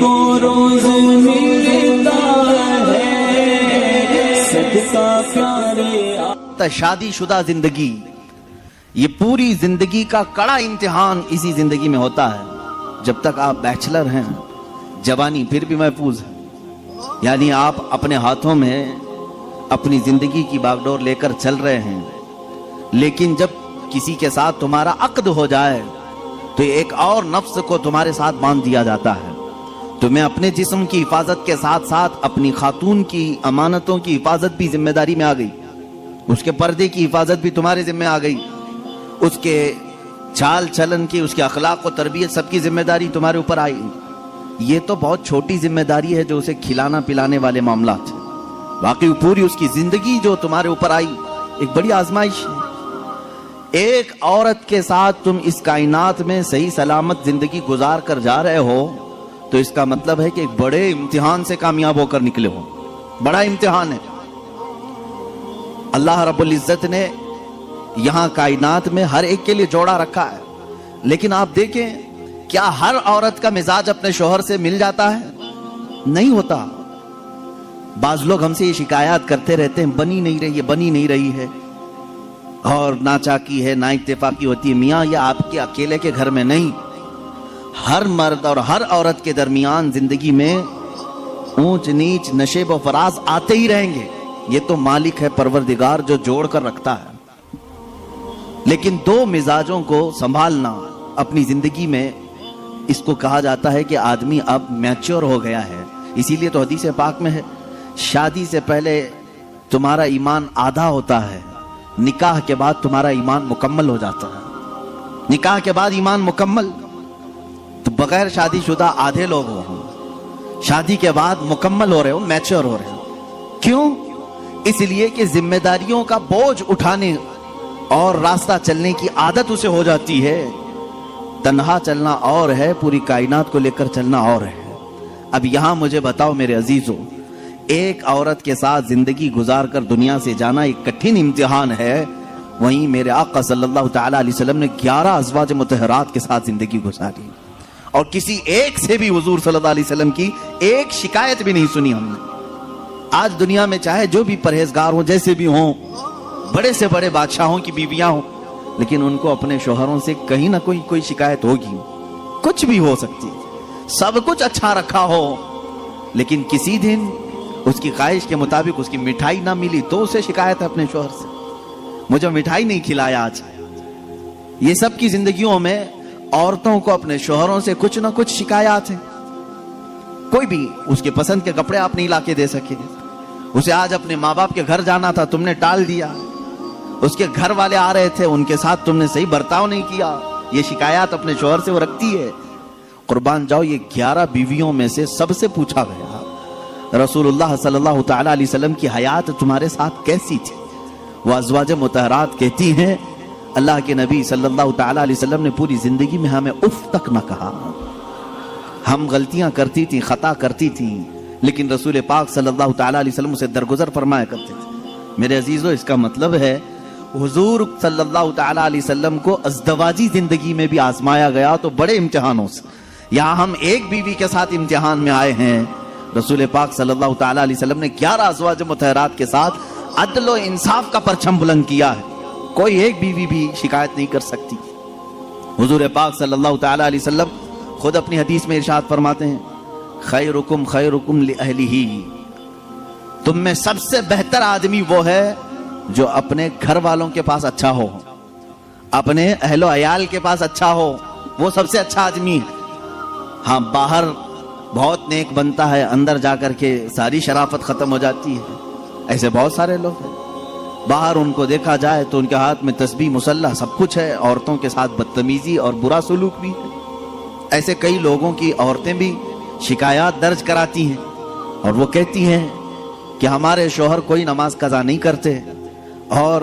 کو روز ملتا ہے صدقہ پیارے شادی شدہ زندگی، یہ پوری زندگی کا کڑا امتحان اسی زندگی میں ہوتا ہے۔ جب تک آپ بیچلر ہیں جوانی پھر بھی محفوظ ہے، یعنی آپ اپنے ہاتھوں میں اپنی زندگی کی باغڈور لے کر چل رہے ہیں، لیکن جب کسی کے ساتھ تمہارا عقد ہو جائے تو ایک اور نفس کو تمہارے ساتھ باندھ دیا جاتا ہے۔ تمہیں اپنے جسم کی حفاظت کے ساتھ ساتھ اپنی خاتون کی امانتوں کی حفاظت بھی ذمہ داری میں آ گئی، اس کے پردے کی حفاظت بھی تمہارے ذمہ آ گئی، اس کے چال چلن کی، اس کے اخلاق و تربیت سب کی ذمہ داری تمہارے اوپر آئی۔ یہ تو بہت چھوٹی ذمہ داری ہے جو اسے کھلانا پلانے والے معاملات ہیں، باقی پوری اس کی زندگی جو تمہارے اوپر آئی ایک بڑی آزمائش ہے۔ ایک عورت کے ساتھ تم اس کائنات میں صحیح سلامت زندگی گزار کر جا رہے ہو تو اس کا مطلب ہے کہ ایک بڑے امتحان سے کامیاب ہو کر نکلے ہو، بڑا امتحان ہے۔ اللہ رب العزت نے یہاں کائنات میں ہر ایک کے لیے جوڑا رکھا ہے، لیکن آپ دیکھیں کیا ہر عورت کا مزاج اپنے شوہر سے مل جاتا ہے؟ نہیں ہوتا۔ بعض لوگ ہم سے یہ شکایات کرتے رہتے ہیں بنی نہیں رہی ہے، بنی نہیں رہی ہے، اور ناچاکی ہے، نا اتفاقی ہوتی ہے۔ میاں یہ آپ کے اکیلے کے گھر میں نہیں، ہر مرد اور ہر عورت کے درمیان زندگی میں اونچ نیچ نشیب و فراز آتے ہی رہیں گے، یہ تو مالک ہے پروردگار جو جوڑ کر رکھتا ہے۔ لیکن دو مزاجوں کو سنبھالنا اپنی زندگی میں، اس کو کہا جاتا ہے کہ آدمی اب میچور ہو گیا ہے۔ اسی لیے تو حدیث پاک میں ہے شادی سے پہلے تمہارا ایمان آدھا ہوتا ہے، نکاح کے بعد تمہارا ایمان مکمل ہو جاتا ہے۔ نکاح کے بعد ایمان مکمل، تو بغیر شادی شدہ آدھے لوگ ہو، شادی کے بعد مکمل ہو رہے ہو، میچور ہو رہے ہو۔ کیوں؟ اس لیے کہ ذمہ داریوں کا بوجھ اٹھانے اور راستہ چلنے کی عادت اسے ہو جاتی ہے۔ تنہا چلنا اور ہے، پوری کائنات کو لے کر چلنا اور ہے۔ اب یہاں مجھے بتاؤ میرے عزیزو، ایک عورت کے ساتھ زندگی گزار کر دنیا سے جانا ایک کٹھن امتحان ہے، وہیں میرے آقا صلی اللہ تعالیٰ علیہ وسلم نے 11 ازواج مطہرات کے ساتھ زندگی گزاری، اور کسی ایک سے بھی حضور صلی اللہ علیہ وسلم کی ایک شکایت بھی نہیں سنی ہم نے۔ آج دنیا میں چاہے جو بھی پرہیزگار ہوں، جیسے بھی ہوں، بڑے سے بڑے بادشاہوں کی بیویاں ہوں، لیکن ان کو اپنے شوہروں سے کہیں نہ کوئی شکایت ہوگی، کچھ بھی ہو سکتی، سب کچھ اچھا رکھا ہو، لیکن کسی دن اس کی خواہش کے مطابق اس کی مٹھائی نہ ملی تو اسے شکایت ہے اپنے شوہر سے، مجھے مٹھائی نہیں کھلایا آج۔ یہ سب کی زندگیوں میں عورتوں کو اپنے شوہروں سے کچھ نہ کچھ شکایات ہیں۔ کوئی بھی اس کے پسند کے کپڑے آپ نہیں لا کے دے سکے، اسے آج اپنے ماں باپ کے گھر جانا تھا، تم نے ٹال دیا، اس کے گھر والے آ رہے تھے، ان کے ساتھ تم نے صحیح برتاؤ نہیں کیا، یہ شکایات اپنے شوہر سے وہ رکھتی ہے۔ قربان جاؤ، یہ 11 بیویوں میں سے سب سے پوچھا گیا رسول اللہ صلی اللہ تعالیٰ علیہ وسلم کی حیات تمہارے ساتھ کیسی تھی؟ وہ ازواج مطہرات کہتی ہیں اللہ کے نبی صلی اللہ تعالیٰ علیہ وسلم نے پوری زندگی میں ہمیں اف تک نہ کہا۔ ہم غلطیاں کرتی تھیں، خطا کرتی تھیں، لیکن رسول پاک صلی اللہ تعالیٰ علیہ وسلم اسے درگزر فرمایا کرتے تھے۔ میرے عزیزو، اس کا مطلب ہے حضور صلی اللہ تعالیٰ علیہ وسلم کو ازدواجی زندگی میں بھی آزمایا گیا تو بڑے امتحانوں سے۔ یہاں ہم ایک بیوی کے ساتھ امتحان میں آئے ہیں، رسول پاک صلی اللہ تعالیٰ علیہ وسلم نے 11 ازواج مطہرات کے ساتھ عدل و انصاف کا پرچم بلند کیا ہے، کوئی ایک بیوی بھی شکایت نہیں کر سکتی۔ حضور پاک صلی اللہ تعالیٰ علیہ وسلم خود اپنی حدیث میں ارشاد فرماتے ہیں خیرکم خیرکم لأہلہ، تم میں سب سے بہتر آدمی وہ ہے جو اپنے گھر والوں کے پاس اچھا ہو، اپنے اہل و عیال کے پاس اچھا ہو، وہ سب سے اچھا آدمی ہے۔ ہاں، باہر بہت نیک بنتا ہے، اندر جا کر کے ساری شرافت ختم ہو جاتی ہے، ایسے بہت سارے لوگ ہیں۔ باہر ان کو دیکھا جائے تو ان کے ہاتھ میں تسبیح مسلح سب کچھ ہے، عورتوں کے ساتھ بدتمیزی اور برا سلوک بھی ہے۔ ایسے کئی لوگوں کی عورتیں بھی شکایات درج کراتی ہیں، اور وہ کہتی ہیں کہ ہمارے شوہر کوئی نماز قضا نہیں کرتے، اور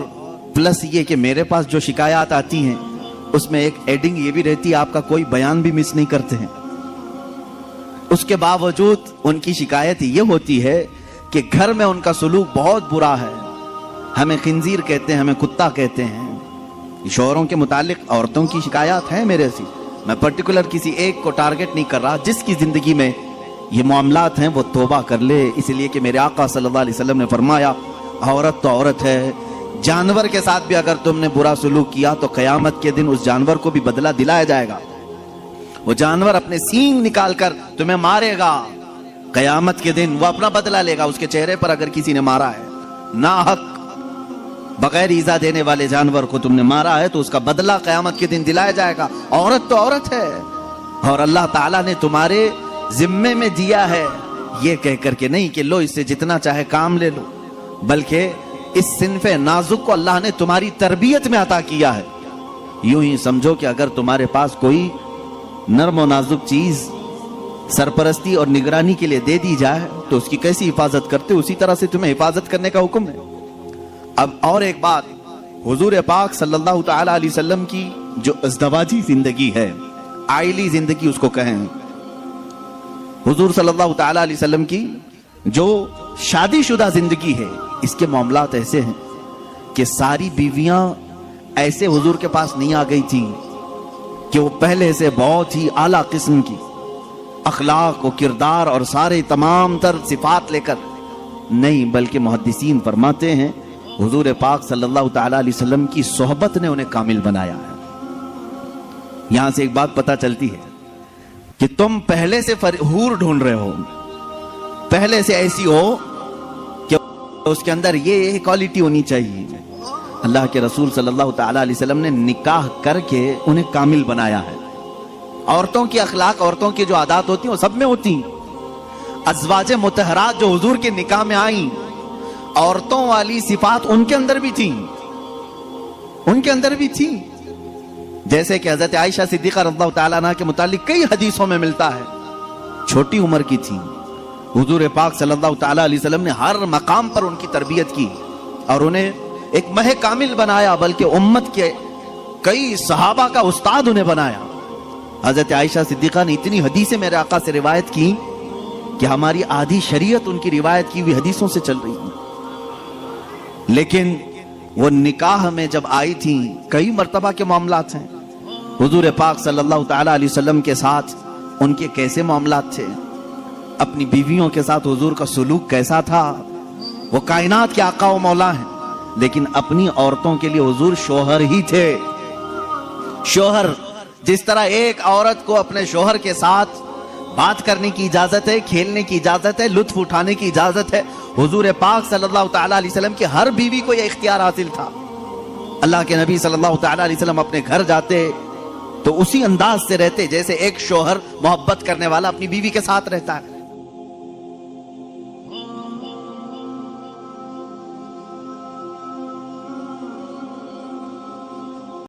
پلس یہ کہ میرے پاس جو شکایات آتی ہیں اس میں ایک ایڈنگ یہ بھی رہتی ہے آپ کا کوئی بیان بھی مس نہیں کرتے ہیں۔ اس کے باوجود ان کی شکایت یہ ہوتی ہے کہ گھر میں ان کا سلوک بہت برا ہے، ہمیں خنزیر کہتے ہیں، ہمیں کتا کہتے ہیں۔ شوہروں کے متعلق عورتوں کی شکایات ہیں میرے سے، میں پرٹیکولر کسی ایک کو ٹارگٹ نہیں کر رہا، جس کی زندگی میں یہ معاملات ہیں وہ توبہ کر لے، اس لیے کہ میرے آقا صلی اللہ علیہ وسلم نے فرمایا عورت تو عورت ہے، جانور کے ساتھ بھی اگر تم نے برا سلوک کیا تو قیامت کے دن اس جانور کو بھی بدلہ دلایا جائے گا، وہ جانور اپنے سینگ نکال کر تمہیں مارے گا، قیامت کے دن وہ اپنا بدلہ لے گا۔ اس کے چہرے پر اگر کسی نے مارا ہے ناحق بغیر ایذا دینے والے جانور کو تم نے مارا ہے تو اس کا بدلہ قیامت کے دن دلایا جائے گا۔ عورت تو عورت ہے، اور اللہ تعالیٰ نے تمہارے ذمے میں دیا ہے یہ کہہ کر کے نہیں کہ لو اس سے جتنا چاہے کام لے لو، بلکہ اس صنف نازک کو اللہ نے تمہاری تربیت میں عطا کیا ہے۔ یوں ہی سمجھو کہ اگر تمہارے پاس کوئی نرم و نازک چیز سرپرستی اور نگرانی کے لیے دے دی جائے تو اس کی کیسی حفاظت کرتے، اسی طرح سے تمہیں حفاظت کرنے کا حکم ہے۔ اب اور ایک بات، حضور پاک صلی اللہ تعالی علیہ وسلم کی جو ازدواجی زندگی ہے، آئلی زندگی اس کو کہیں، حضور صلی اللہ تعالی علیہ وسلم کی جو شادی شدہ زندگی ہے، اس کے معاملات ایسے ہیں کہ ساری بیویاں ایسے حضور کے پاس نہیں آ گئی تھیں کہ وہ پہلے سے بہت ہی اعلیٰ قسم کی اخلاق و کردار اور سارے تمام تر صفات لے کر نہیں، بلکہ محدثین فرماتے ہیں حضور پاک صلی اللہ تعالی علیہ وسلم کی صحبت نے انہیں کامل بنایا ہے۔ یہاں سے ایک بات پتہ چلتی ہے کہ تم پہلے سے حور ڈھونڈ رہے ہو، پہلے سے ایسی ہو کہ اس کے اندر یہ کوالٹی ہونی چاہیے۔ اللہ کے رسول صلی اللہ تعالی علیہ وسلم نے نکاح کر کے انہیں کامل بنایا ہے۔ عورتوں کی اخلاق، عورتوں کی جو عادات ہوتی ہیں وہ سب میں ہوتی ہیں۔ ازواج مطہرات جو حضور کے نکاح میں آئیں، عورتوں والی صفات ان کے اندر بھی تھیں، ان کے اندر بھی تھیں، جیسے کہ حضرت عائشہ صدیقہ رضی اللہ تعالیٰ عنہ کے متعلق کئی حدیثوں میں ملتا ہے، چھوٹی عمر کی تھیں، حضور پاک صلی اللہ تعالیٰ علیہ وسلم نے ہر مقام پر ان کی تربیت کی اور انہیں ایک مہ کامل بنایا، بلکہ امت کے کئی صحابہ کا استاد انہیں بنایا۔ حضرت عائشہ صدیقہ نے اتنی حدیثیں میرے آقا سے روایت کی کہ ہماری آدھی شریعت ان کی روایت کی ہوئی حدیثوں سے چل رہی ہے۔ لیکن وہ نکاح میں جب آئی تھیں، کئی مرتبہ کے معاملات ہیں، حضور پاک صلی اللہ تعالیٰ علیہ وسلم کے ساتھ ان کے کیسے معاملات تھے، اپنی بیویوں کے ساتھ حضور کا سلوک کیسا تھا۔ وہ کائنات کے آقا و مولا ہیں، لیکن اپنی عورتوں کے لیے حضور شوہر ہی تھے۔ شوہر، جس طرح ایک عورت کو اپنے شوہر کے ساتھ بات کرنے کی اجازت ہے، کھیلنے کی اجازت ہے، لطف اٹھانے کی اجازت ہے، حضور پاک صلی اللہ تعالیٰ علیہ وسلم کی ہر بیوی کو یہ اختیار حاصل تھا۔ اللہ کے نبی صلی اللہ تعالیٰ علیہ وسلم اپنے گھر جاتے تو اسی انداز سے رہتے جیسے ایک شوہر محبت کرنے والا اپنی بیوی کے ساتھ رہتا ہے۔